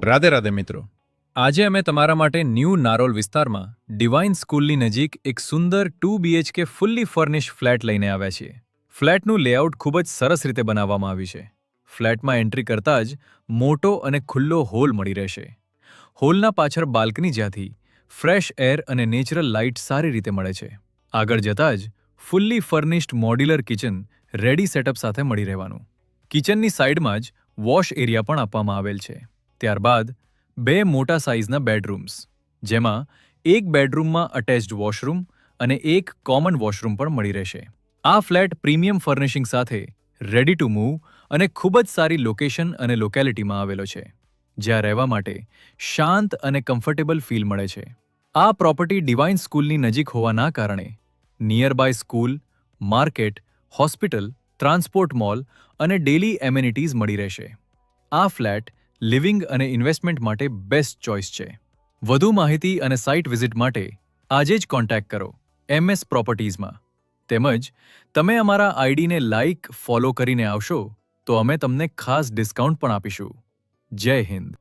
રાધે રાધે મિત્રો. આજે અમે તમારા માટે ન્યૂ નારોલ વિસ્તારમાં ડિવાઇન સ્કૂલની નજીક એક સુંદર 2 BHK ફુલ્લી ફર્નિશ ફ્લેટ લઈને આવ્યા છીએ. ફ્લેટનું લેઆઉટ ખૂબ જ સરસ રીતે બનાવવામાં આવ્યું છે. ફ્લેટમાં એન્ટ્રી કરતાં જ મોટો અને ખુલ્લો હોલ મળી રહેશે. હોલના પાછળ બાલ્કની જ્યાંથી ફ્રેશ એર અને નેચરલ લાઇટ સારી રીતે મળે છે. આગળ જતાં જ fully furnished modular kitchen ready setup સાથે મળી રહેવાનું. કિચનની સાઇડમાં જ વોશ એરિયા પણ આપવામાં આવેલ છે. ત્યારબાદ 2 મોટા સાઇઝના બેડરૂમ્સ, જેમાં એક બેડરૂમમાં અટેચ્ડ વોશરૂમ અને એક કોમન વોશરૂમ પણ મળી રહેશે. આ ફ્લેટ પ્રીમિયમ ફર્નિશિંગ સાથે રેડી ટુ મૂવ અને ખૂબ જ સારી લોકેશન અને લોકેલિટીમાં આવેલો છે, જ્યાં રહેવા માટે શાંત અને કમ્ફર્ટેબલ ફીલ મળે છે. આ પ્રોપર્ટી ડિવાઇન સ્કૂલની નજીક હોવાના કારણે nearby school, market, hospital, transport mall અને ડેલી એમેનિટીઝ મળી રહેશે. આ ફ્લેટ લિવિંગ અને ઇન્વેસ્ટમેન્ટ માટે બેસ્ટ ચોઇસ છે. વધુ માહિતી અને સાઇટ વિઝિટ માટે આજે જ કોન્ટેક્ટ કરો MS પ્રોપર્ટીઝમાં. તેમજ તમે અમારા આઈડીને લાઇક, ફોલો કરીને આવશો તો અમે તમને ખાસ ડિસ્કાઉન્ટ પણ આપીશું. જય હિન્દ.